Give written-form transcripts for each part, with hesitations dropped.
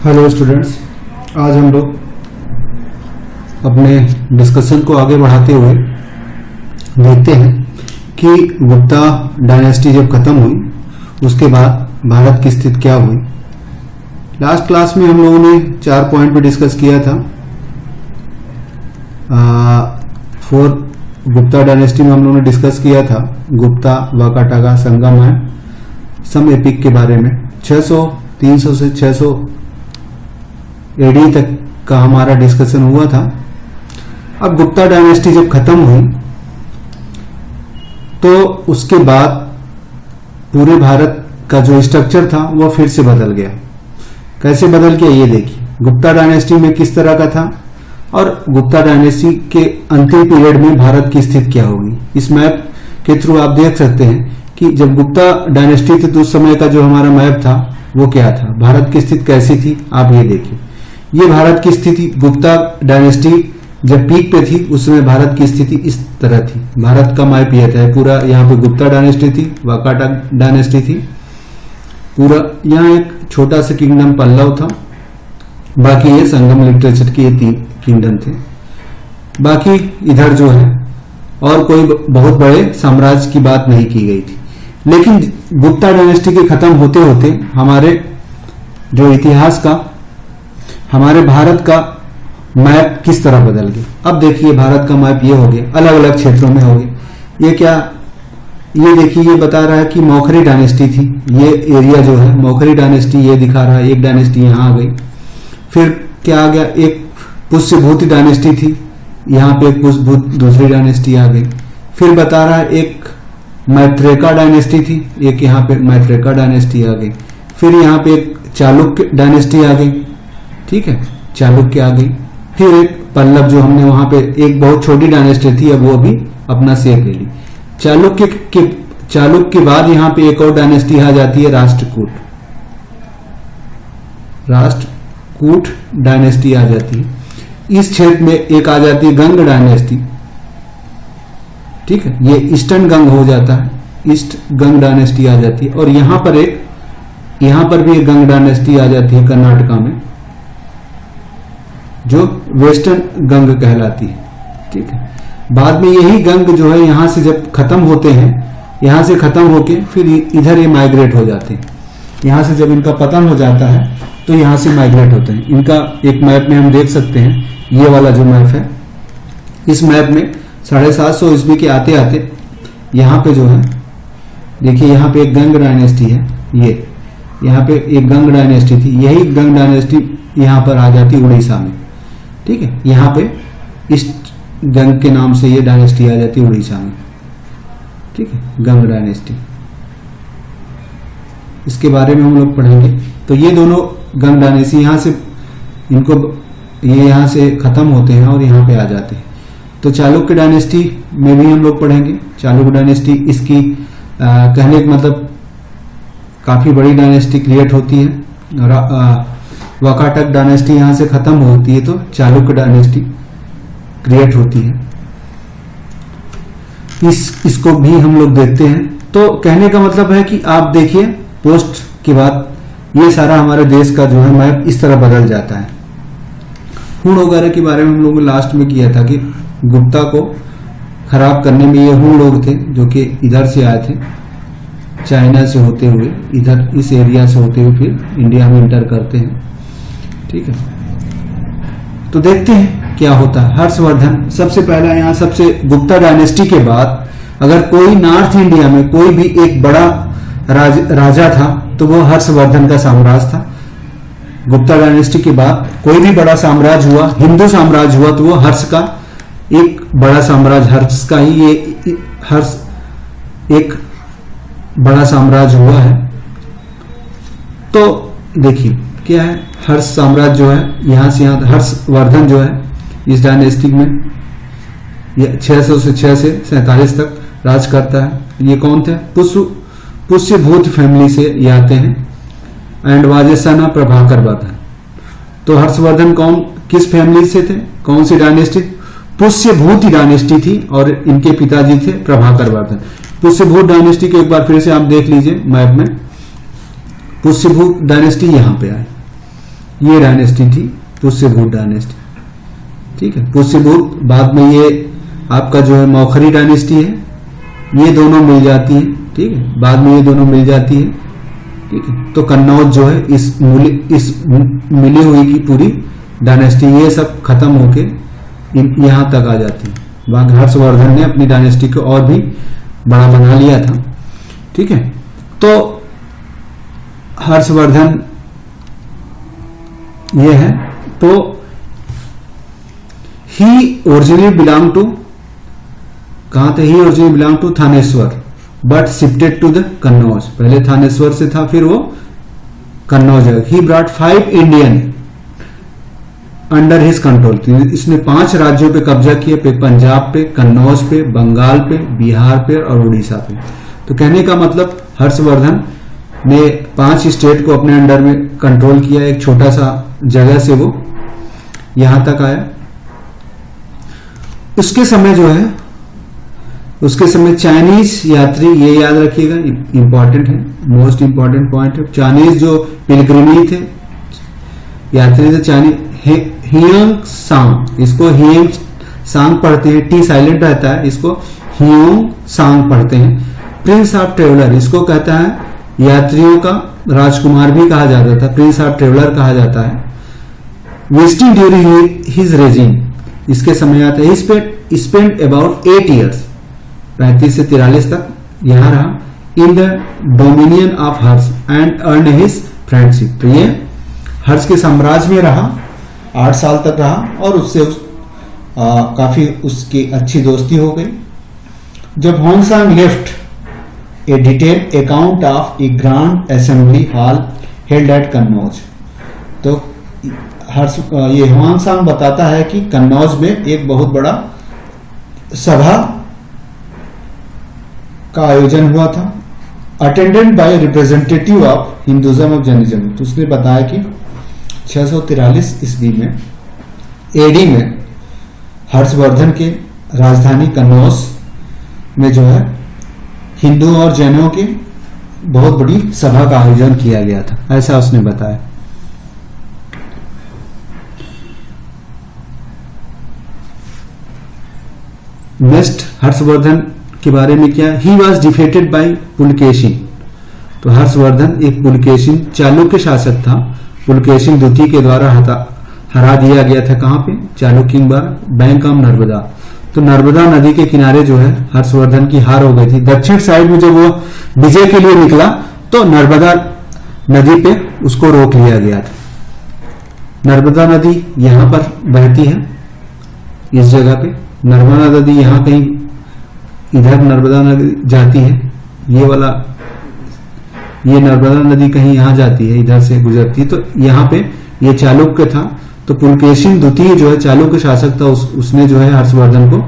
Hello students, आज हम लोग अपने डिस्कशन को आगे बढ़ाते हुए देखते हैं कि गुप्ता डायनेस्टी जब खत्म हुई उसके बाद भारत की स्थिति क्या हुई। लास्ट क्लास में हम लोगों ने 4 पॉइंट पे डिस्कस किया था। गुप्ता डायनेस्टी में हम लोगों ने डिस्कस किया था गुप्ता, वाकाटका, संगम सम एपिक के बारे में। 300 से 600 एडी तक का हमारा डिस्कशन हुआ था। अब गुप्ता डायनेस्टी जब खत्म हुई तो उसके बाद पूरे भारत का जो स्ट्रक्चर था वह फिर से बदल गया। कैसे बदल गया ये देखिए। गुप्ता डायनेस्टी में किस तरह का था और गुप्ता डायनेस्टी के अंतिम पीरियड में भारत की स्थिति क्या होगी। इस मैप के थ्रू आप देख सकते हैं कि जब गुप्ता डायनेस्टी थी तो उस समय का जो हमारा मैप था वो क्या था, भारत की स्थिति कैसी थी। आप ये देखिए, ये भारत की स्थिति गुप्ता डायनेस्टी जब पीक पे थी उस समय भारत की स्थिति इस तरह थी। भारत का मैप यह था पूरा। यहाँ पे गुप्ता डायनेस्टी थी, वाकाटक डायनेस्टी थी, पूरा यहाँ एक छोटा सा किंगडम पल्लव था, बाकी ये संगम लिटरेचर के ये 3 किंगडम थे। बाकी इधर जो है और कोई बहुत बड़े साम्राज्य की बात नहीं की गई थी। लेकिन गुप्ता डायनेस्टी के खत्म होते होते हमारे जो इतिहास का, हमारे भारत का मैप किस तरह बदल गया। अब देखिए भारत का मैप ये हो गया, अलग अलग क्षेत्रों में हो गया। ये क्या, ये देखिए ये बता रहा है कि मौखरी डायनेस्टी थी। ये एरिया जो है मौखरी डायनेस्टी ये दिखा रहा है। एक डायनेस्टी यहां आ गई। फिर क्या आ गया, एक पुष्यभूति डायनेस्टी थी, यहाँ पे एक पुष्यभूत दूसरी डायनेस्टी आ गई। फिर बता रहा है एक मैत्रेका डायनेस्टी थी, एक यहाँ पे मैत्रेका डायनेस्टी आ गई। फिर यहाँ पे एक चालुक्य डायनेस्टी आ गई, ठीक है, चालुक्य आ गई। फिर एक पल्लव जो हमने वहां पे एक बहुत छोटी डायनेस्टी थी, अब वो भी अपना शेप ले ली। चालुक्य के बाद यहाँ पे एक और डायनेस्टी आ जाती है राष्ट्रकूट। राष्ट्रकूट डायनेस्टी आ जाती है। इस क्षेत्र में एक आ जाती है गंग डायनेस्टी, ठीक है, ये ईस्टर्न गंग हो जाता है, ईस्ट गंग डायनेस्टी आ जाती है। और यहां पर भी एक गंग डायनेस्टी आ जाती है कर्नाटका में, जो वेस्टर्न गंग कहलाती है, ठीक है। बाद में यही गंग जो है यहां से जब खत्म होते हैं, यहां से खत्म होके फिर इधर ये माइग्रेट हो जाते हैं। यहां से जब इनका पतन हो जाता है तो यहां से माइग्रेट होते हैं। इनका एक मैप में हम देख सकते हैं, ये वाला जो मैप है, इस मैप में 750 ईस्वी के आते आते यहाँ पे जो है देखिए, यहाँ पे एक गंग डायनेस्टी है, ये यहाँ पे एक गंग डायनेस्टी थी। यही गंग डायनेस्टी यहाँ पर आ जाती उड़ीसा में, ठीक है। यहाँ पे ईस्ट गंग के नाम से ये डायनेस्टी आ जाती उड़ीसा में, ठीक है, गंग डायनेस्टी। इसके बारे में हम लोग पढ़ेंगे। तो ये दोनों गंग डायनेस्टी यहाँ से इनको ये यहाँ से खत्म होते हैं और यहाँ पे आ जाते हैं। तो चालुक्य डायनेस्टी में भी हम लोग पढ़ेंगे। चालुक्य डायनेस्टी इसकी कहने का मतलब काफी बड़ी डायनेस्टी क्रिएट होती है। वाकाटक डायनेस्टी यहां से खत्म होती है तो चालुक्य डायनेस्टी क्रिएट होती है। इसको भी हम लोग देखते हैं। तो कहने का मतलब है कि आप देखिए पोस्ट के बाद ये सारा हमारे देश का जो है मैप इस तरह बदल जाता है। हुण वगैरह के बारे में हम लोगों ने लास्ट में किया था कि गुप्ता को खराब करने में ये हुण लोग थे जो कि इधर से आए थे, चाइना से होते हुए इधर इस एरिया से होते हुए फिर इंडिया में इंटर करते हैं, ठीक है। तो देखते हैं क्या होता है। हर्षवर्धन सबसे पहला, यहाँ सबसे गुप्ता डायनेस्टी के बाद अगर कोई नॉर्थ इंडिया में कोई भी एक बड़ा राजा था तो वो हर्षवर्धन का साम्राज्य था। गुप्ता डायनेस्टी के बाद कोई भी बड़ा साम्राज्य हुआ, हिंदू साम्राज्य हुआ, तो वो हर्ष का एक बड़ा साम्राज्य, हर्ष का ही ये हर्ष एक बड़ा साम्राज्य हुआ है। तो देखिए क्या है, हर्ष साम्राज्य जो है यहां से यहां, हर्षवर्धन जो है इस डायनेस्टी में ये 600 से 6 से 47 तक राज करता है। ये कौन थे, पुष्यभूत फैमिली से ये आते हैं एंड वाजेसन प्रभाकर वर्धन। तो हर्षवर्धन कौन, किस फैमिली से थे, कौन सी डायनेस्टी, पुष्यभूत डायनेस्टी थी और इनके पिताजी थे प्रभाकर वर्धन। पुष्यभूत डायनेस्टी को एक बार फिर से आप देख लीजिए मैप में। पुष्यभूत डायनेस्टी यहां पे आए, ये डायनेस्टी थी पुष्यभूत डायनेस्टी। ठीक है, पुष्यभूत, बाद में ये आपका जो है मौखरी डायनेस्टी है, ये दोनों मिल जाती है। ठीक है, बाद में ये दोनों मिल जाती है। ठीक है, तो कन्नौज जो है इस मिली हुई की पूरी डायनेस्टी ये सब खत्म होके यहां तक आ जाती है। बाकी हर्षवर्धन ने अपनी डायनेस्टी को और भी बड़ा बना लिया था। ठीक है, तो हर्षवर्धन ये है। तो ही ओरिजिनली बिलोंग टू, कहां थे? He originally belong to Thaneshwar but shifted to the Kannauj. पहले थानेश्वर से था, फिर वो कन्नौज है। He brought 5 Indian under his control. इसने 5 राज्यों पे कब्जा किया, पे पंजाब पे, कन्नौज पे, बंगाल पे, बिहार पे और उड़ीसा पे। तो कहने का मतलब हर्षवर्धन ने 5 स्टेट को अपने अंडर में कंट्रोल किया। एक छोटा सा जगह से वो यहां तक आया। उसके समय जो है, उसके समय चाइनीज यात्री, ये याद रखिएगा, इंपॉर्टेंट है, मोस्ट इंपॉर्टेंट पॉइंट है। चाइनीज जो पिलग्रिमी थे, यात्री थे चाइनीज, हियोंग सांग, इसको हियोंग सांग पढ़ते हैं, टी साइलेंट रहता है, इसको हियोंग सांग पढ़ते हैं। प्रिंस ऑफ ट्रेवलर, इसको कहता है यात्रियों का राजकुमार भी कहा जाता था, प्रिंस ऑफ ट्रेवलर कहा जाता है। विजिटिंग ड्यूरिंग हिज रेजिम, इसके समय आता है। स्पेंड अबाउट 8 ईयर्स, 35 से 43 तक यहां रहा। In the dominion of Harsh and earn his friendship, तो ये हर्ष के साम्राज्य में रहा, 8 साल तक रहा और उससे काफी उसकी अच्छी दोस्ती हो गई। जब Hiuen Tsang left a detail account of a grand assembly hall held at Kannauj, तो ये ह्वेनसांग बताता है कि कन्नौज में एक बहुत बड़ा सभा का आयोजन हुआ था, attended by representative of Hinduism of Jainism. तो उसने बताया कि 643 ईस्वी में एडी में हर्षवर्धन के राजधानी कन्नौज में जो है हिंदुओं और जैनों की बहुत बड़ी सभा का आयोजन किया गया था, ऐसा उसने बताया। नेक्स्ट हर्षवर्धन के बारे में क्या? He was defeated by Pulakeshin, तो हर्षवर्धन एक पुलकेशिन चालुक्य शासक था, पुलकेशिन द्वितीय के द्वारा हरा दिया गया था। कहां पे? चालुक्य द्वारा, बैंक ऑफ नर्मदा। तो नर्मदा नदी के किनारे जो है हर्षवर्धन की हार हो गई थी। दक्षिण साइड में जब वो विजय के लिए निकला तो नर्मदा नदी पे उसको रोक लिया गया था। नर्मदा नदी यहां पर बहती है, इस जगह पे नर्मदा नदी यहां कहीं, इधर नर्मदा नदी जाती है, ये वाला, ये नर्मदा नदी कहीं यहां जाती है, इधर से गुजरती है। तो यहां पे ये चालुक्य था, तो पुलकेशिन द्वितीय जो है चालुक्य शासक था, उसने जो है हर्षवर्धन को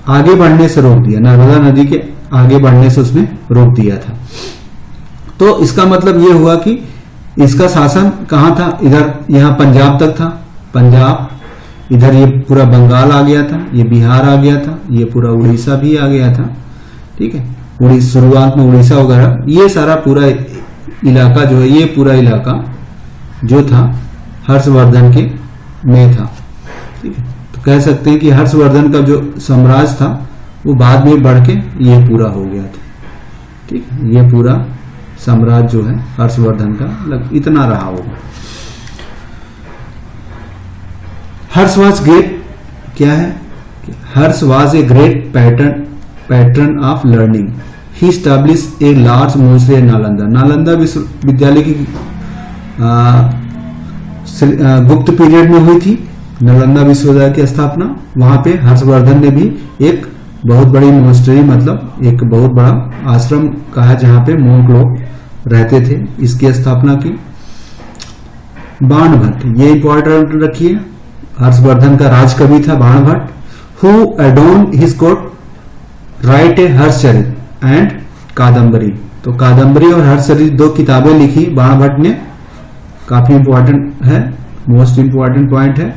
आगे बढ़ने से रोक दिया, नर्मदा नदी के आगे बढ़ने से उसने रोक दिया था। तो इसका मतलब ये हुआ कि इसका शासन कहां था? इधर, यहां पंजाब तक था, पंजाब, इधर ये पूरा बंगाल आ गया था, ये बिहार आ गया था, ये पूरा उड़ीसा भी आ गया था। ठीक है, शुरुआत में उड़ीसा वगैरह, ये सारा पूरा इलाका जो है, ये पूरा इलाका जो था हर्षवर्धन के में था। ठीक है, तो कह सकते हैं कि हर्षवर्धन का जो साम्राज्य था वो बाद में बढ़ के ये पूरा हो गया था। ठीक है, ये पूरा साम्राज्य जो है हर्षवर्धन का इतना रहा होगा। हर्ष वॉज ग्रेट, क्या है? Harsh was a great pattern of learning. He establish a large monastery Nalanda. Nalanda विश्वविद्यालय की गुप्त पीरियड में हुई थी नालंदा विश्वविद्यालय की स्थापना। वहां पे हर्षवर्धन ने भी एक बहुत बड़ी मोनेस्ट्री, मतलब एक बहुत बड़ा आश्रम कहा जहां पे मोंक लोग रहते थे, इसकी स्थापना की। बाणभट्ट, ये इंपॉर्टेंट रखिए, हर्षवर्धन का राजकवि था Banabhatta. Who adorn his court write a Harshacharita and Kadambari. तो कादम्बरी और हर्षचरित 2 किताबें लिखी बाणभट्ट ने, काफी इंपॉर्टेंट है, मोस्ट इंपॉर्टेंट पॉइंट है।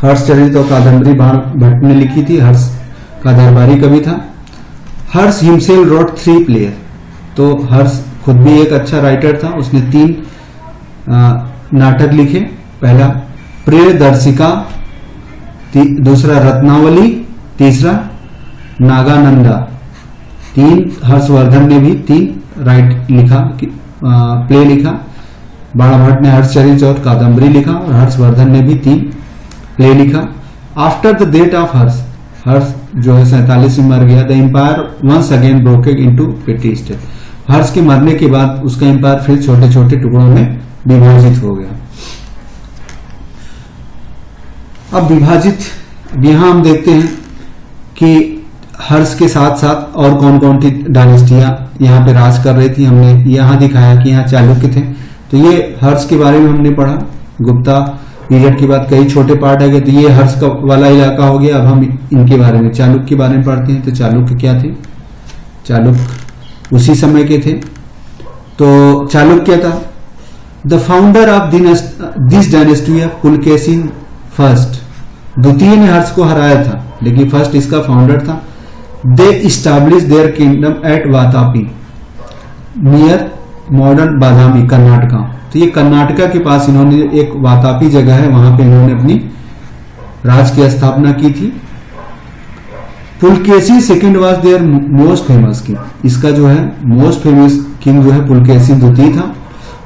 हर्षचरित और कादम्बरी बाणभट्ट ने लिखी थी, हर्ष का दरबारी कवि था। हर्ष हिमसेल्फ रोट 3 प्लेयर, तो हर्ष खुद भी एक अच्छा राइटर था, उसने 3 नाटक लिखे। पहला प्रियदर्शिका, दूसरा रत्नावली, तीसरा नागानंदा। 3 हर्षवर्धन ने भी 3 राइट लिखा, प्ले लिखा। बाणा भट्ट ने हर्षचरित्र और कादम्बरी लिखा और हर्षवर्धन ने भी 3 प्ले लिखा। After the death of Harsha जो है 47 में मर गया। The empire once again broked into petty state. Harsha के मरने के बाद उसका एम्पायर फिर छोटे छोटे टुकड़ों में विभाजित हो गया। अब विभाजित, यहां हम देखते हैं कि हर्ष के साथ साथ और कौन कौन सी डायनेस्टियां यहाँ पे राज कर रही थी। हमने यहाँ दिखाया कि यहाँ चालुक्य थे, तो ये हर्ष के बारे में हमने पढ़ा। गुप्ता पीरियड के बाद कई छोटे पार्ट आ गए, तो ये हर्ष का वाला इलाका हो गया। अब हम इनके बारे में, चालुक्य के बारे में पढ़ते हैं। तो चालुक्य क्या थे? चालुक्य उसी समय के थे। तो चालुक्य था the founder of this dynasty Pulakeshin first. द्वितीय ने हर्ष को हराया था, लेकिन फर्स्ट इसका फाउंडर था। They establish their kingdom at Vatapi near modern Badami, Karnataka. तो ये कर्नाटका के पास इन्होंने एक वातापी जगह है, वहां पे इन्होंने अपनी राज की स्थापना की थी। Pulakeshi second was their most famous king. इसका जो है मोस्ट फेमस किंग जो है पुलकेशी द्वितीय था।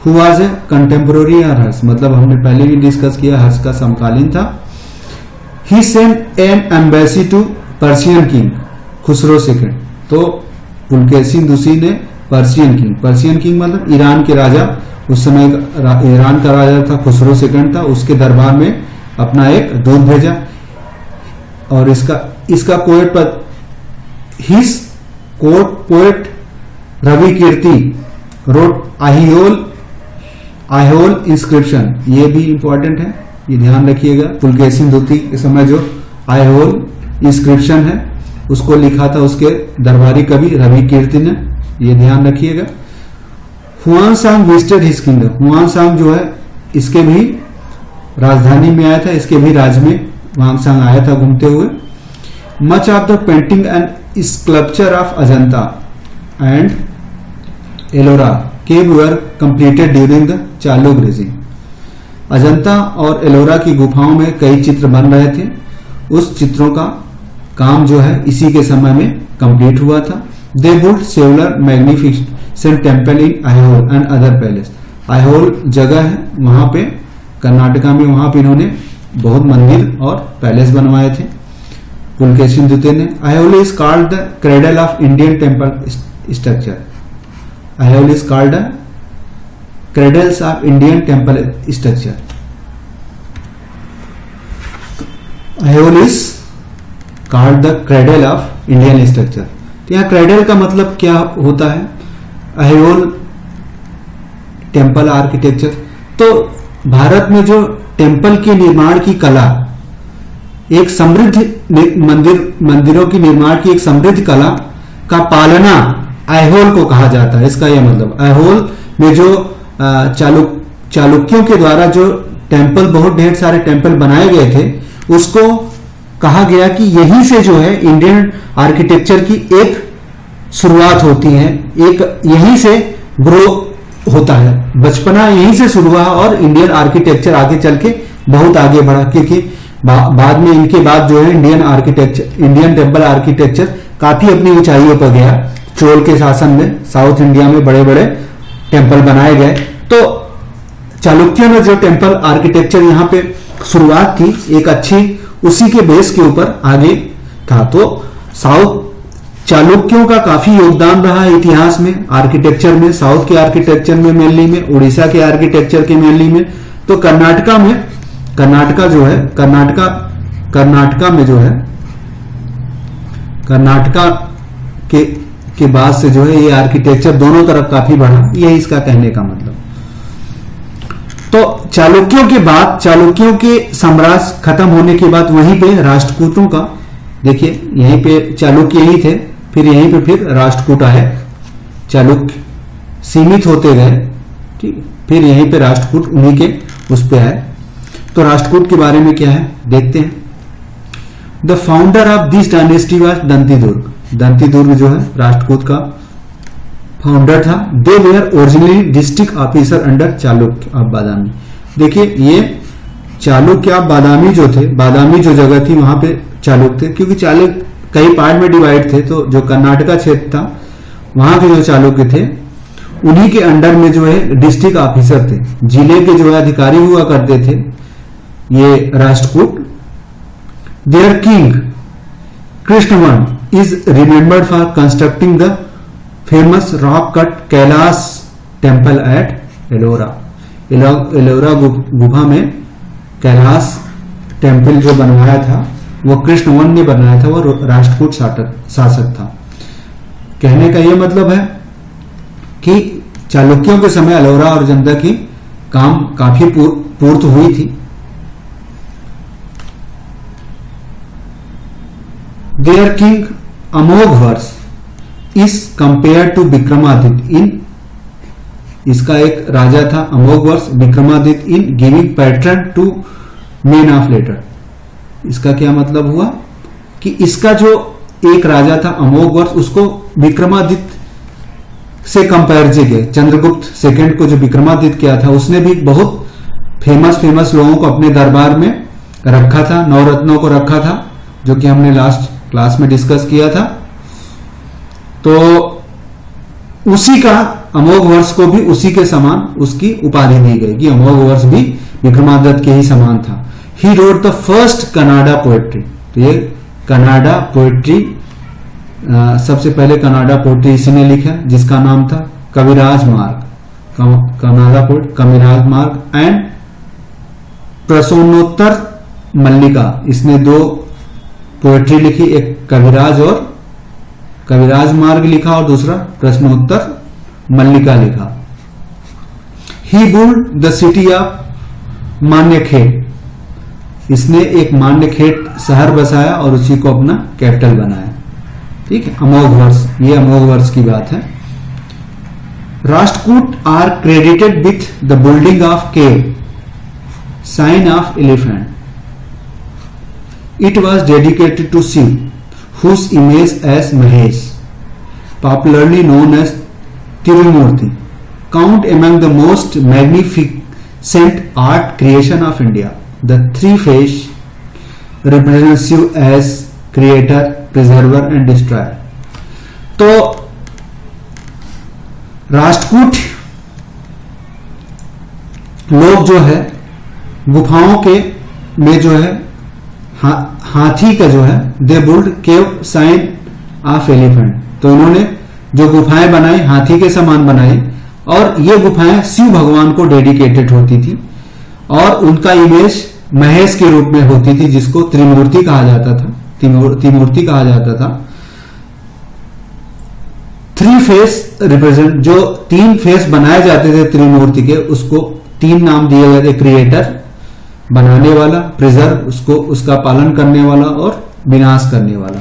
हु वाज ए कंटेम्पोररी हर्ष, मतलब हमने पहले भी डिस्कस किया, हर्ष का समकालीन था। He sent an embassy to Persian king Khusrau second. तो पुलकेशी दूसरी ने पर्शियन किंग मतलब ईरान के राजा, उस समय ईरान का राजा था खुसरो सेकंड था, उसके दरबार में अपना एक दूत भेजा। और इसका पोएट पर हिस पोएट रवि कीर्ति रोट आहियोल इंस्क्रिप्शन। ये भी इंपॉर्टेंट है, ये ध्यान रखिएगा। पुलकेशी द्वितीय के समय जो आहियोल इंस्क्रिप्शन है उसको लिखा था उसके दरबारी कवि रवि कीर्ति ने, ये ध्यान रखिएगा। हुआनसांग विजिटेड हिज किंगडम। हुआनसांग जो है इसके भी राजधानी में आया था, इसके भी राज्य में हुआनसांग आया था घूमते हुए। Much of the painting and sculpture of Ajanta and Ellora cave were completed during the Chalukya regime. Ajanta और एलोरा की गुफाओं में कई चित्र बन रहे थे, उस चित्रों का काम जो है इसी के समय में कंप्लीट हुआ था। They built several magnificent temple in Aihole and other palace. Aihole जगह है वहां पे कर्नाटका में, वहां पे इन्होंने बहुत मंदिर और पैलेस बनवाए थे पुलकेशी द्वितीय ने। Aihole is called the cradle of Indian temple structure. Aihole is called the cradles of Indian temple structure. Aihole is called the cradle of Indian structure. तो यहाँ क्रेडल का मतलब क्या होता है? Aihole temple architecture. तो भारत में जो टेम्पल के निर्माण की कला, एक समृद्ध मंदिरों की निर्माण की एक समृद्ध कला का पालना आइहोल को कहा जाता है। इसका यह मतलब आइहोल में जो चालुक्यों के द्वारा जो टेम्पल, बहुत ढेर सारे टेम्पल बनाए गए थे, उसको कहा गया कि यहीं से जो है इंडियन आर्किटेक्चर की एक शुरुआत होती है, एक यहीं से ग्रो होता है। बचपना यहीं से शुरू हुआ और इंडियन आर्किटेक्चर आगे चल के बहुत आगे बढ़ा, क्योंकि बाद में इनके बाद जो है इंडियन टेम्पल आर्किटेक्चर काफी अपनी ऊंचाइयों पर गया। चोल के शासन में साउथ इंडिया में बड़े बड़े टेम्पल बनाए गए। तो चालुक्यों ने जो टेम्पल आर्किटेक्चर यहाँ पे शुरुआत की, एक अच्छी उसी के बेस के ऊपर आगे था। तो साउथ चालुक्यों का काफी योगदान रहा इतिहास में, आर्किटेक्चर में, साउथ के आर्किटेक्चर में मेनली में, उड़ीसा के आर्किटेक्चर के मेनली में। तो कर्नाटका में कर्नाटका में जो है कर्नाटका के बाद से जो है ये आर्किटेक्चर दोनों तरफ काफी बढ़ा, यही इसका कहने का मतलब। तो चालुक्यों के बाद, चालुक्यों के साम्राज्य खत्म होने के बाद वहीं पे राष्ट्रकूटों का, देखिए यहीं पे चालुक्य यही थे, फिर यहीं पे फिर राष्ट्रकूट आए, चालुक्य सीमित होते गए, ठीक, फिर यहीं पे राष्ट्रकूट उन्हीं के उस पे आए। तो राष्ट्रकूट के बारे में क्या है देखते हैं। The founder of this dynasty was Dantidurga. Dantidurga जो है राष्ट्रकूट का फाउंडर था। They were originally district officer under Chalukya of Badami. देखिए ये चालुक्य बादामी जो थे, बादामी जो जगह थी वहां पे चालुक्य थे, क्योंकि चालुक्य कई पार्ट में डिवाइड थे, तो जो कर्नाटका क्षेत्र था वहां के जो चालुक्य थे उन्हीं के अंडर में जो है डिस्ट्रिक्ट ऑफिसर थे, जिले के जो है अधिकारी हुआ करते थे ये Rashtrakuta. Their king Krishnavarna is remembered for constructing the famous rock cut Kailash temple at Ellora. Ellora गुफा में कैलाश टेम्पल जो बनवाया था वो कृष्णवर्ण ने बनाया था, वो राष्ट्रकूट शासक था। कहने का यह मतलब है कि चालुक्यों के समय एलोरा और जनता की काम काफी पूर्त हुई थी। Their king Amoghavarsha is compare to Vikramaditya in, इसका एक राजा था Amoghavarsha Vikramaditya in giving pattern to men of letter. इसका क्या मतलब हुआ कि इसका जो एक राजा था अमोघवर्ष उसको विक्रमादित्य से कंपेयर किया, चंद्रगुप्त सेकंड को जो विक्रमादित्य किया था उसने भी बहुत फेमस लोगों को अपने दरबार में रखा था, नवरत्नों को रखा था, जो कि हमने लास्ट क्लास में डिस्कस किया था। तो उसी का अमोघवर्ष को भी उसी के समान उसकी उपाधि दी गई कि अमोघवर्ष भी विक्रमादित्य के ही समान था। He wrote the first Kannada poetry, तो ये कन्नाडा पोएट्री सबसे पहले कन्नाडा पोएट्री इसी ने लिखा जिसका नाम था कविराज मार्ग, कन्नाडा पोएट कविराज मार्ग एंड प्रसूनोत्तर मल्लिका। इसने दो पोएट्री लिखी, एक कविराज और कविराज मार्ग लिखा और दूसरा प्रश्नोत्तर मल्लिका लिखा। ही बुल्ड द सिटी ऑफ मान्यखेड़, इसने एक मान्यखेड़ शहर बसाया और उसी को अपना कैपिटल बनाया। ठीक है, अमोघवर्ष, ये अमोघवर्ष की बात है। Rashtrakuta are credited with the building of cave sign of elephant. It was dedicated to Shiva whose image as Mahesh, popularly known as Tirumurti, count among the most magnificent art creation of India. The three face represents Shiv as creator, preserver and destroyer. तो राष्ट्रकूट लोग जो है गुफाओं के में जो है हाथी का जो है they built cave sign of elephant, तो उन्होंने जो गुफाएं बनाई हाथी के समान बनाई और ये गुफाएं शिव भगवान को डेडिकेटेड होती थी और उनका इमेज महेश के रूप में होती थी जिसको त्रिमूर्ति कहा जाता था, त्रिमूर्ति कहा जाता था। थ्री फेस रिप्रेजेंट, जो तीन फेस बनाए जाते थे त्रिमूर्ति के उसको तीन नाम दिए गए थे, क्रिएटर बनाने वाला, प्रिजर्व उसको उसका पालन करने वाला और विनाश करने वाला।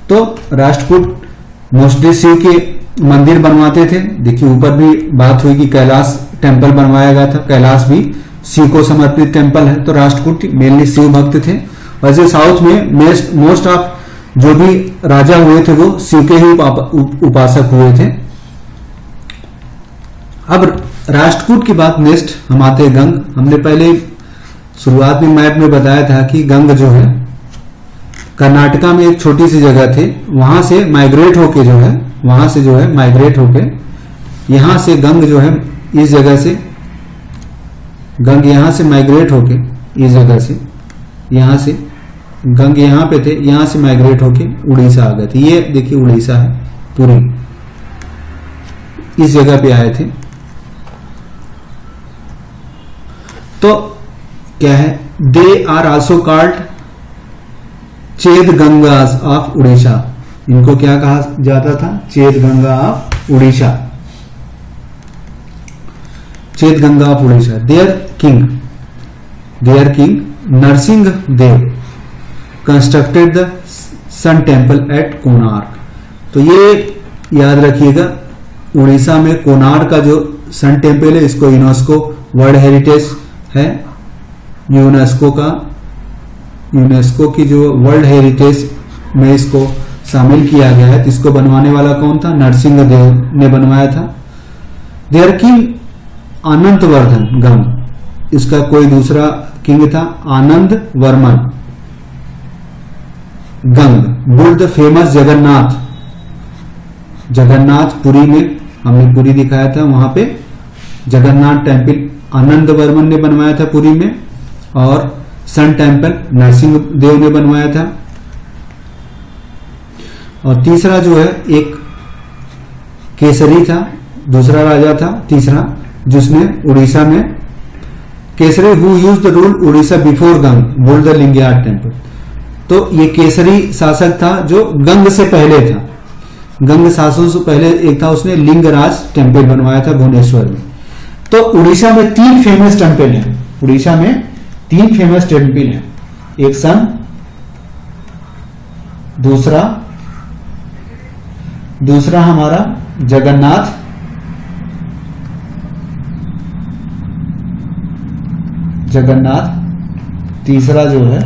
तो राष्ट्रकूट मोस्टली शिव के मंदिर बनवाते थे। देखिए ऊपर भी बात हुई कि कैलाश टेम्पल बनवाया गया था, कैलाश भी शिव को समर्पित टेम्पल है, तो राष्ट्रकूट मेनली शिव भक्त थे। वैसे साउथ में मोस्ट ऑफ जो भी राजा हुए थे वो शिव के ही उपासक हुए थे। अब राष्ट्रकूट की बात नेक्स्ट हम आते हैं गंग। हमने पहले शुरुआत में मैप में बताया था कि गंग जो है कर्नाटका में एक छोटी सी जगह थी, वहां से माइग्रेट होके जो है वहां से जो है माइग्रेट होके यहां से गंग जो है इस जगह से गंग यहां से माइग्रेट होके इस जगह से यहां से गंग यहां पे थे, यहां से माइग्रेट होके उड़ीसा आ गए थे। ये देखिए उड़ीसा है पूरी, इस जगह पे आए थे। तो क्या है, they are also called Ched Gangas of Orissa. इनको क्या कहा जाता था? Ched Ganga of Orissa, Ched Ganga of Orissa. Their king Narasimha Dev constructed the sun temple at Konark. तो ये याद रखिएगा, उड़ीसा में कोणार्क का जो सन टेम्पल है इसको यूनेस्को वर्ल्ड हेरिटेज है, यूनेस्को की जो वर्ल्ड हेरिटेज में इसको शामिल किया गया है। तो इसको बनवाने वाला कौन था? नरसिंह देव ने बनवाया था। देयर किंग अनंतवर्धन गंग इसका कोई दूसरा किंग था, Anand Varman Ganga, built the famous Jagannath, Jagannath Puri में, हमने पुरी दिखाया था, वहां पे जगन्नाथ टेम्पल आनंद वर्मन ने बनवाया था पुरी में, और सन टेम्पल नरसिंह देव ने बनवाया था। और तीसरा जो है एक केसरी था, दूसरा राजा था तीसरा, जिसने उड़ीसा में, Kesari who use the rule Orissa before Ganga built the Lingaraj temple. तो ये केसरी शासक था जो गंग से पहले था, गंग शासकों से पहले एक था, उसने लिंगराज टेम्पल बनवाया था भुवनेश्वर में। तो उड़ीसा में 3 फेमस टेम्पल हैं, उड़ीसा में 3 फेमस टेम्पल हैं, एक सन, दूसरा हमारा जगन्नाथ, तीसरा जो है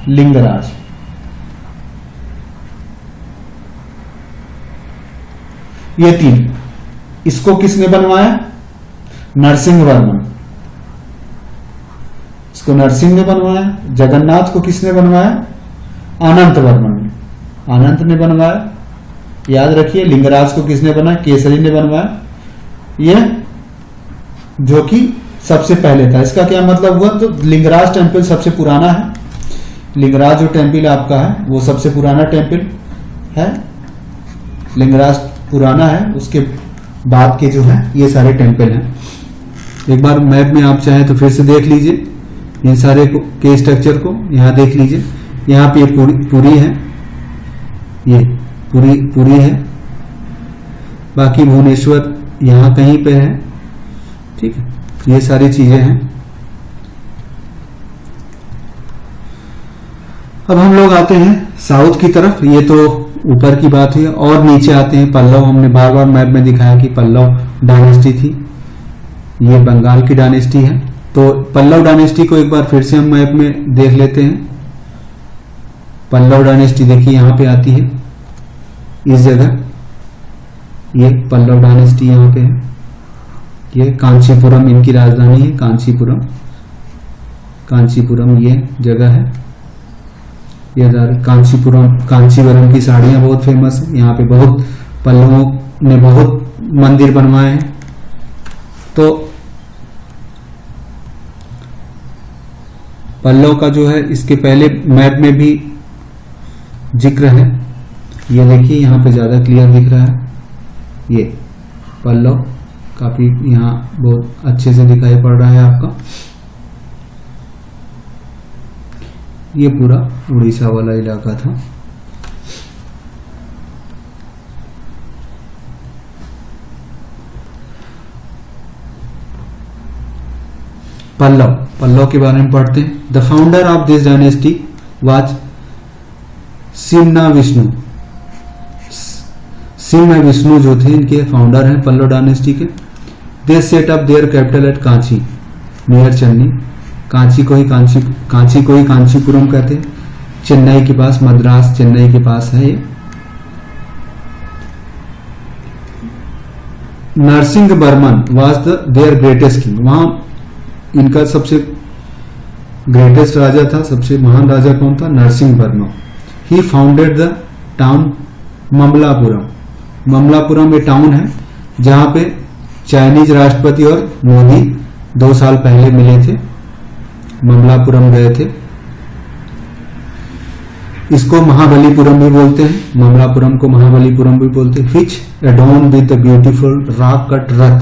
लिंगराज। ये 3, इसको किसने बनवाया? नरसिंह वर्मन, इसको नरसिंह ने बनवाया। जगन्नाथ को किसने बनवाया? अनंत वर्मन ने, अनंत ने बनवाया। याद रखिए, लिंगराज को किसने बनाया? केसरी ने बनवाया, ये जो कि सबसे पहले था। इसका क्या मतलब हुआ? तो लिंगराज टेम्पल सबसे पुराना है, लिंगराज जो टेम्पल आपका है वो सबसे पुराना टेम्पल है, लिंगराज पुराना है, उसके बाद के जो है ये सारे टेम्पल हैं। एक बार मैप में आप चाहें तो फिर से देख लीजिए इन सारे के स्ट्रक्चर को, यहाँ देख लीजिए, यहाँ पे पुरी है, ये पुरी है, बाकी भुवनेश्वर यहाँ कहीं पे है, ठीक है, ये सारी चीजें हैं। अब हम लोग आते हैं साउथ की तरफ, ये तो ऊपर की बात हुई, और नीचे आते हैं पल्लव। हमने बार बार मैप में दिखाया कि पल्लव डायनेस्टी थी, ये बंगाल की डायनेस्टी है। तो पल्लव डायनेस्टी को एक बार फिर से हम मैप में देख लेते हैं। पल्लव डायनेस्टी देखिए यहाँ पे आती है, इस जगह, ये पल्लव डायनेस्टी यहाँ पे है, ये कांचीपुरम इनकी राजधानी है, कांचीपुरम ये जगह है। ये कांचीपुरम की साड़ियां बहुत फेमस है, यहाँ पे बहुत पल्लवों ने बहुत मंदिर बनवाए हैं। तो पल्लव का जो है इसके पहले मैप में भी जिक्र है, ये देखिए यहाँ पे ज्यादा क्लियर दिख रहा है, ये पल्लव काफी यहाँ बहुत अच्छे से दिखाई पड़ रहा है आपका। ये पूरा उड़ीसा वाला इलाका था। पल्लव के बारे में पढ़ते हैं। The founder of this dynasty was Simha Vishnu जो थे इनके फाउंडर हैं पल्लव डायनेस्टी के। They set up their capital at Kanchi near Chennai. Kanchi को ही कांचीपुरम कहते हैं, चेन्नई के पास, मद्रास चेन्नई के पास है ये। Narasimha Varman was their greatest king, वहां इनका सबसे ग्रेटेस्ट राजा था, सबसे महान राजा कौन था? नरसिंह वर्मन। ही फाउंडेड द टाउन ममलापुरम एक टाउन है जहां पे चाइनीज राष्ट्रपति और मोदी 2 साल पहले मिले थे, ममलापुरम गए थे। इसको महाबलीपुरम भी बोलते हैं, ममलापुरम को महाबलीपुरम भी बोलते हैं। Which adorned with the beautiful rock cut ratha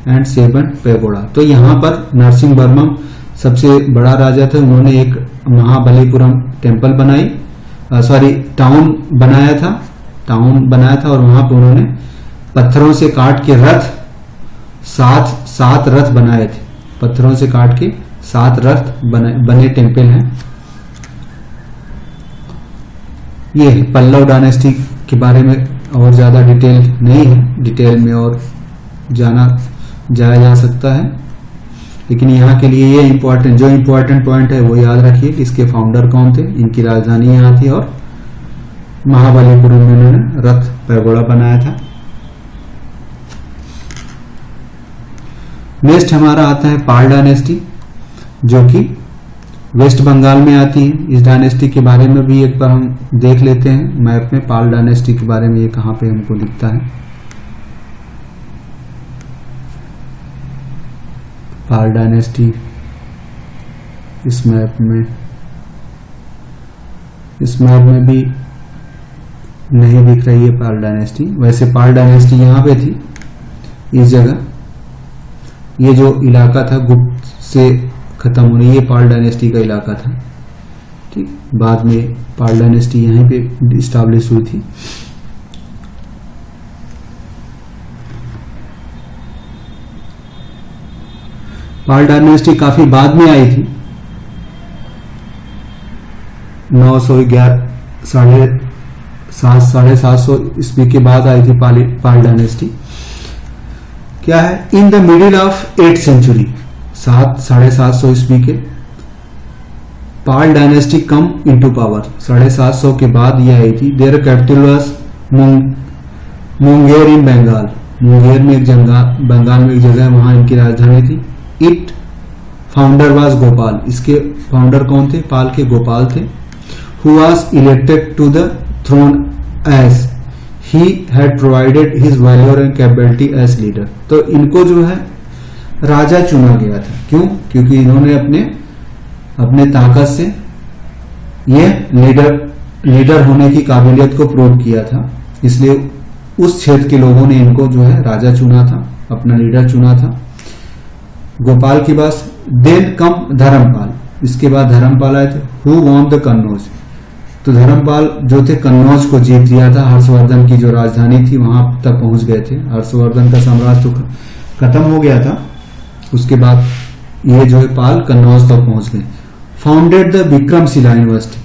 and 7 pagoda. तो यहाँ पर नरसिंह वर्मन सबसे बड़ा राजा थे, उन्होंने एक महाबलीपुरम टेम्पल टाउन बनाया था और वहां पर उन्होंने पत्थरों से काट के रथ 7 रथ बनाए थे, पत्थरों से काट के 7 रथ बने टेम्पल हैं। ये पल्लव डायनेस्टी के बारे में और ज्यादा डिटेल नहीं है, डिटेल में और जाया जा सकता है, लेकिन यहाँ के लिए ये जो इम्पोर्टेंट पॉइंट है वो याद रखिए कि इसके फाउंडर कौन थे, इनकी राजधानी यहाँ थी और महाबलीपुरम में उन्होंने रथ पैगोडा बनाया था। नेक्स्ट हमारा आता है पाल डायनेस्टी, जो कि वेस्ट बंगाल में आती है। इस डायनेस्टी के बारे में भी एक बार हम देख लेते हैं मैप में, पाल डायनेस्टी के बारे में ये कहाँ पे हमको दिखता है। पाल डायनेस्टी इस मैप में भी नहीं दिख रही है पाल डायनेस्टी। वैसे पाल डायनेस्टी यहाँ पे थी, इस जगह, ये जो इलाका था गुप्त से खत्म होने, ये पाल डायनेस्टी का इलाका था। ठीक, बाद में पाल डायनेस्टी यहीं पे इस्टेब्लिश हुई थी। पाल डायनेस्टी काफी बाद में आई थी, 911 साढ़े 700 ईस्वी के बाद आई थी पाल डायनेस्टी। क्या है, in the middle of 8th century, 750 ईस्वी के Pala dynasty come into power, 750 के बाद ये आई थी। Their capital was Munger in Bengal, Munger में एक जगह, बंगाल में एक जगह है, वहां इनकी राजधानी थी। इट फाउंडर वाज गोपाल, इसके फाउंडर कौन थे, पाल के गोपाल थे। Who was elected to the throne as he had provided his valour and capability as leader. तो इनको जो है राजा चुना गया था, क्यों, क्योंकि इन्होंने अपने ताकत से ये लीडर होने की काबिलियत को प्रूव किया था, इसलिए उस क्षेत्र के लोगों ने इनको जो है राजा चुना था, अपना लीडर चुना था। गोपाल के बाद देन कम धर्मपाल, इसके बाद धर्मपाल आए थे। हु वॉन द कन्नौज, तो धर्मपाल जो थे कन्नौज को जीत लिया था, हर्षवर्धन की जो राजधानी थी वहां तक पहुंच गए थे। हर्षवर्धन का साम्राज्य तो खत्म हो गया था, उसके बाद ये जो है पाल कन्नौज तक पहुंच गए। फाउंडेड द विक्रमशिला यूनिवर्सिटी,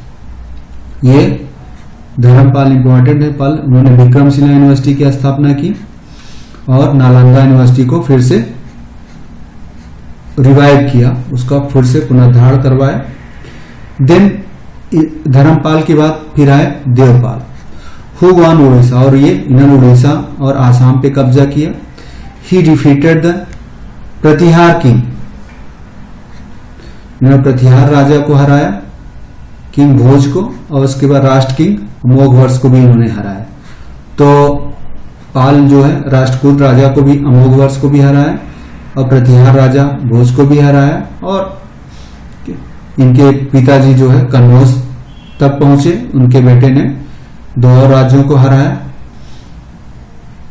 ये धर्मपाल इंपॉर्टेंट है, पाल, उन्होंने विक्रमशिला यूनिवर्सिटी की स्थापना की और नालंदा यूनिवर्सिटी को फिर से रिवाइव किया, उसका फिर से पुनरुद्धार करवाया। देन धर्मपाल के बाद फिर आए देवपाल। हु वन उड़ीसा, और ये इन्होंने उड़ीसा और आसाम पे कब्जा किया। He defeated the Pratihara king, इन्होंने प्रतिहार राजा को हराया, किंग भोज को, और उसके बाद राष्ट्र किंग अमोघवर्ष को भी इन्होंने हराया। तो पाल जो है राष्ट्रकूट राजा को भी, अमोघवर्ष को भी हराया, और प्रतिहार राजा भोज को भी हराया, और इनके पिताजी जो है कन्नौज तक पहुंचे, उनके बेटे ने 2 और राज्यों को हराया।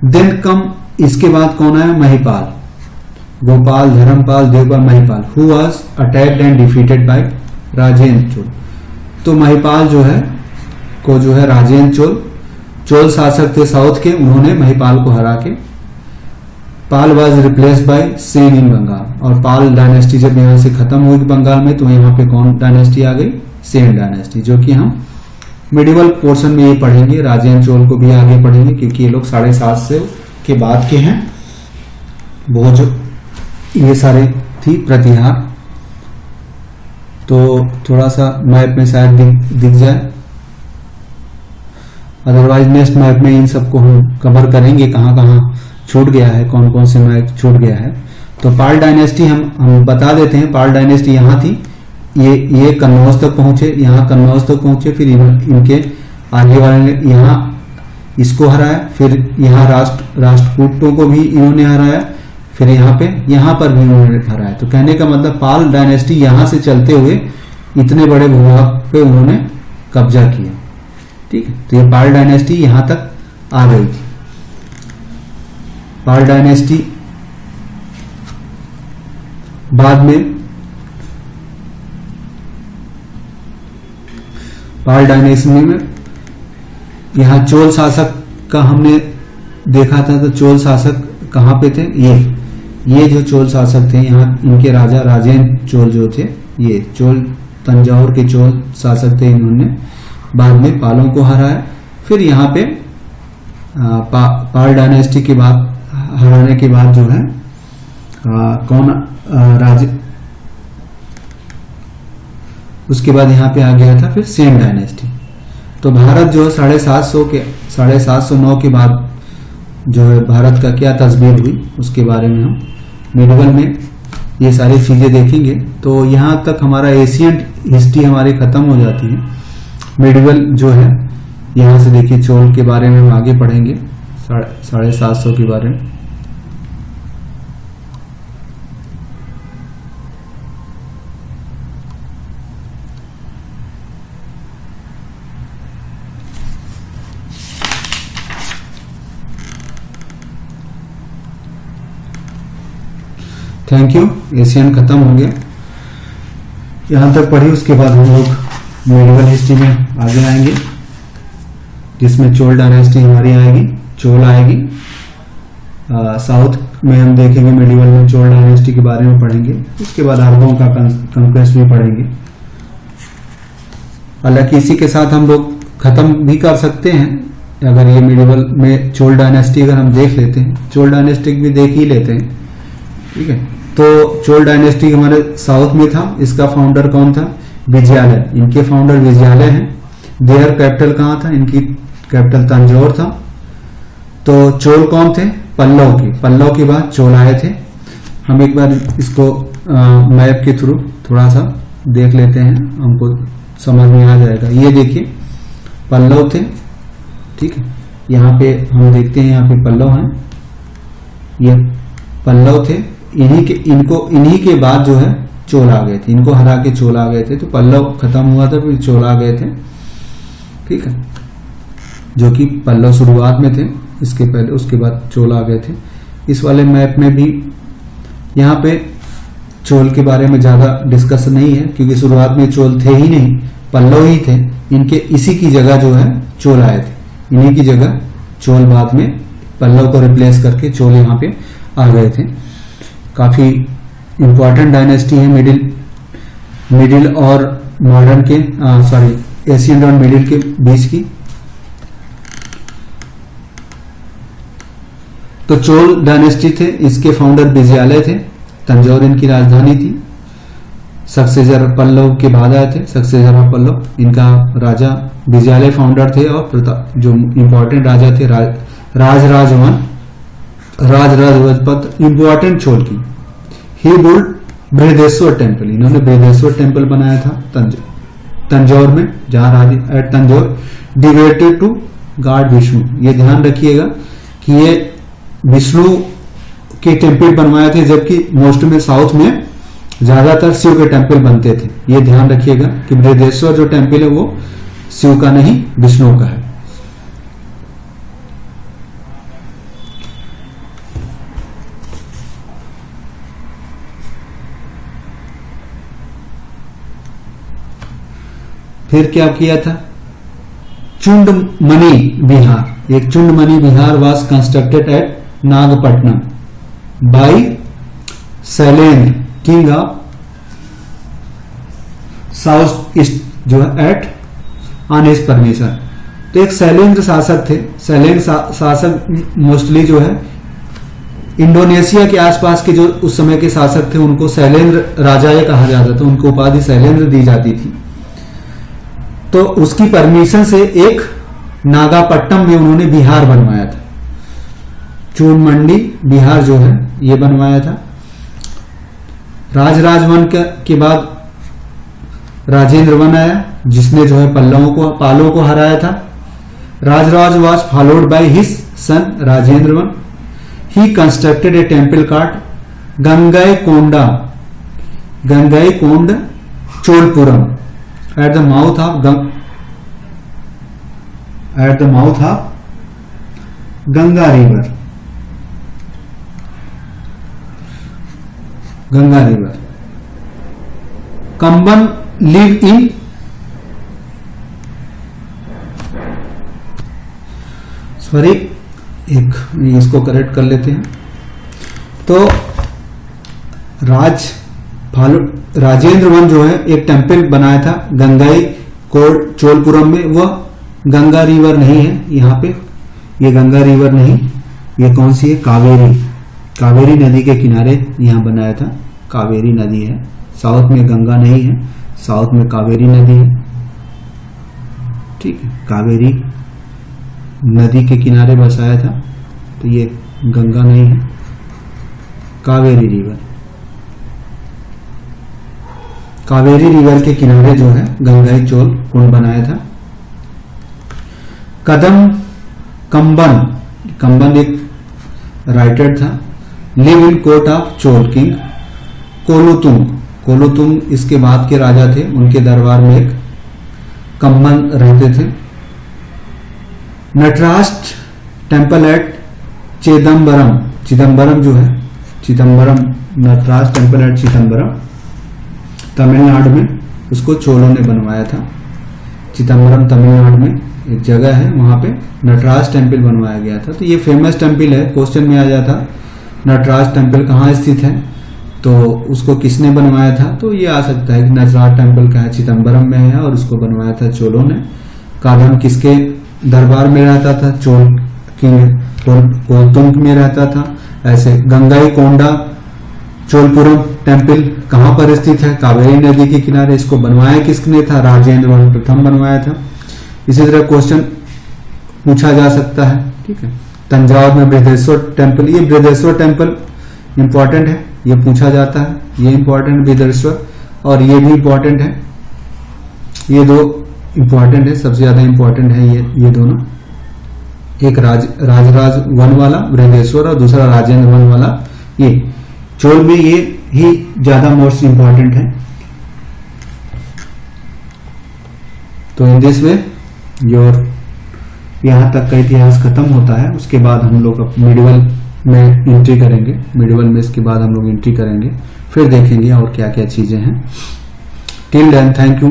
देन कम, इसके बाद कौन आया, Mahipal, Gopal, Dharmapal, Devapal, Mahipal. Who was attacked and defeated by Rajendra Chola, तो महिपाल जो है को जो है राजेंद्र चोल शासक थे साउथ के, उन्होंने महिपाल को हरा के पाल वाज रिप्लेस बाय सेन इन बंगाल। और पाल डायनेस्टी जब यहां से खत्म हुई बंगाल में, तो यहां पे कौन डायनेस्टी आ गई, सेन डायनेस्टी, जो कि हम मिडिवल पोर्शन में ये पढ़ेंगे। राजेंद्र चोल को भी आगे पढ़ेंगे, क्योंकि ये लोग 750 के बाद के हैं। भोज, ये सारे थी प्रतिहार, तो थोड़ा सा मैप में शायद दिख जाए, अदरवाइज नेक्स्ट मैप में इन सबको हम कवर करेंगे, कहाँ कहाँ छूट गया है, कौन कौन से मैप छूट गया है। तो पाल डायनेस्टी हम बता देते हैं। पाल डायनेस्टी यहाँ थी, ये कन्नौज तक पहुंचे, यहाँ कन्नौज तक पहुंचे, फिर इनके आगे वाले ने यहाँ इसको हराया, फिर यहाँ राष्ट्रकूटों को भी इन्होंने हराया, फिर यहाँ पर भी इन्होंने हराया। तो कहने का मतलब पाल डायनेस्टी यहाँ से चलते हुए इतने बड़े भूभाग पे उन्होंने कब्जा किया। ठीक है, तो ये पाल डायनेस्टी यहाँ तक आ गई थी। पाल डायनेस्टी बाद में, पाल डायनेस्टी में यहाँ चोल शासक का हमने देखा था। तो चोल शासक कहाँ पे थे, ये जो चोल शासक थे, यहाँ इनके राजा राजेंद्र चोल जो थे, ये चोल तंजौर के चोल शासक थे, इन्होंने बाद में पालों को हराया। फिर यहाँ पे पाल डायनेस्टी के बाद हराने के बाद जो है कौन राजे, उसके बाद यहाँ पे आ गया था फिर सेन डायनेस्टी। तो भारत जो है 750 9 के बाद जो है भारत का क्या तस्वीर हुई, उसके बारे में हम मेडिवल में ये सारी चीजें देखेंगे। तो यहाँ तक हमारा एशियन हिस्ट्री हमारी खत्म हो जाती है। मेडिवल जो है यहाँ से देखिए चोल के बारे में हम आगे पढ़ेंगे 750 के बारे में। Thank you. एशियन खत्म हो गया, यहां तक पढ़ी। उसके बाद हम लोग मेडिवल हिस्ट्री में आगे आएंगे, जिसमें चोल डायनेस्टी हमारी आएगी, चोल आएगी। साउथ में हम देखेंगे मेडिवल में चोल डायनेस्टी के बारे में पढ़ेंगे। उसके बाद अरबों का कंक्वेस्ट भी पढ़ेंगे। हालांकि इसी के साथ हम लोग खत्म भी कर सकते हैं, अगर ये मेडिवल में चोल डायनेस्टी अगर हम देख लेते हैं, चोल डायनेस्टी भी देख ही लेते हैं, ठीक है। तो चोल डायनेस्टी हमारे साउथ में था। इसका फाउंडर कौन था? विजयालय। इनके फाउंडर विजयालय हैं। देयर कैपिटल कहाँ था? इनकी कैपिटल तंजौर था। तो चोल कौन थे? पल्लव के। पल्लव के बाद चोल आए थे। हम एक बार इसको मैप के थ्रू थोड़ा सा देख लेते हैं, हमको समझ में आ जाएगा। ये देखिए पल्लव थे, ठीक है। यहाँ पे हम देखते हैं, यहाँ पे पल्लव हैं, ये पल्लव थे। इन्हीं के बाद जो है चोल आ गए थे। इनको हरा के चोल आ गए थे। तो पल्लव खत्म हुआ था, फिर चोल आ गए थे, ठीक है। जो कि पल्लव शुरुआत में थे, इसके पहले, उसके बाद चोल आ गए थे। इस वाले मैप में भी यहाँ पे चोल के बारे में ज्यादा डिस्कस नहीं है, क्योंकि शुरुआत में चोल थे ही नहीं, पल्लव ही थे। इनके इसी की जगह जो है चोल आए थे। इन्हीं की जगह चोल बाद में पल्लव को रिप्लेस करके चोल यहाँ पे आ गए थे। काफी इंपॉर्टेंट डायनेस्टी है मिडिल और मॉडर्न के, एशियन और मिडिल के बीच की। तो चोल डायनेस्टी थे, इसके फाउंडर विजयालय थे। तंजौर इनकी राजधानी थी। सक्सेसर पल्लव के बाद आए थे, सक्सेसर पल्लव। इनका राजा विजयालय फाउंडर थे, और जो इंपॉर्टेंट राजा थे राजराजवजपत इंपॉर्टेंट चोल की। He build Brihadeshwara temple. इन्होंने बृहदेश्वर टेम्पल बनाया था तंजौर में, जहां at Tanjore devoted to god Vishnu. ये ध्यान रखिएगा कि ये विष्णु के टेम्पल बनवाए थे, जबकि मोस्ट में साउथ में ज्यादातर शिव के टेम्पल बनते थे। ये ध्यान रखिएगा कि बृहदेश्वर जो टेम्पल है वो शिव का नहीं, विष्णु का है। फिर क्या किया था? चुंडमणि विहार। एक Chudamani Vihar was constructed at Nagapattinam by Shailendra king of south east, जो है एट ऑन हिज परमिशन। तो एक शैलेंद्र शासक थे। शैलेंद्र शासक मोस्टली जो है इंडोनेशिया के आसपास के जो उस समय के शासक थे, उनको शैलेंद्र राजा कहा जाता था। उनको उपाधि शैलेंद्र दी जाती थी। तो उसकी परमिशन से एक नागापट्टनम में उन्होंने बिहार बनवाया था। चूड़मंडी बिहार जो है ये बनवाया था। राजराजवन के बाद राजेंद्र वन आया, जिसने जो है पालों को हराया था। Rajaraja was followed by his son Rajendra one. He constructed A temple called Gangaikonda Cholapuram at the mouth of Ganga river. Kamban live in इसको करेक्ट कर लेते हैं। तो राजेंद्र वन जो है एक टेम्पल बनाया था गंगाई कोड चोलपुरम में। वह गंगा रिवर नहीं है यहाँ पे, ये गंगा रिवर नहीं, ये कौन सी है? कावेरी नदी के किनारे यहाँ बनाया था। कावेरी नदी है, साउथ में गंगा नहीं है, साउथ में कावेरी नदी है, ठीक है। कावेरी नदी के किनारे बसाया था, तो ये गंगा नहीं है। कावेरी रिवर। कावेरी रिवर के किनारे जो है गंगाई चोल कुंड बनाया था। कंबन एक राइटर था। Live in court of Chola king. Kulothunga इसके बाद के राजा थे, उनके दरबार में एक कंबन रहते थे। नटराज टेम्पल एट चिदम्बरम जो है नटराज टेम्पल एट चिदम्बरम तमिलनाडु में, उसको चोलों ने बनवाया था। चिदम्बरम तमिलनाडु में एक जगह है, वहां पे नटराज टेम्पल बनवाया गया था। तो ये फेमस टेम्पल है। क्वेश्चन में आ जाता नटराज टेम्पल कहाँ स्थित है, तो उसको किसने बनवाया था, तो ये आ सकता है कि नटराज टेम्पल कहाँ चिदम्बरम में है और उसको बनवाया था चोलों ने। कादम किसके दरबार में रहता था, चोल किंग कोलतुंग में रहता था। ऐसे गंगाई कोंडा चोलपुरम टेम्पल कहाँ पर स्थित है, कावेरी नदी के किनारे। इसको बनवाया किसने था, राजेंद्र वर्मन प्रथम बनवाया था। इसी तरह क्वेश्चन पूछा जा सकता है, ठीक है। तंजावुर में बृहदेश्वर टेम्पल, ये बृहदेश्वर टेम्पल इंपॉर्टेंट है, ये पूछा जाता है। ये इंपॉर्टेंट बृहदेश्वर और ये भी इंपॉर्टेंट है। ये दो इंपॉर्टेंट है, सबसे ज्यादा इंपॉर्टेंट है ये दोनों। एक राजराज वन वाला बृहदेश्वर और दूसरा राजेंद्र वन वाला ये चोल में, ये ही ज्यादा मोस्ट इंपॉर्टेंट है। तो इन दिस वे योर यहां तक का इतिहास खत्म होता है। उसके बाद हम लोग मिडिवल में एंट्री करेंगे। मिडिवल में इसके बाद हम लोग एंट्री करेंगे, फिर देखेंगे और क्या क्या चीजें हैं। Till then thank you.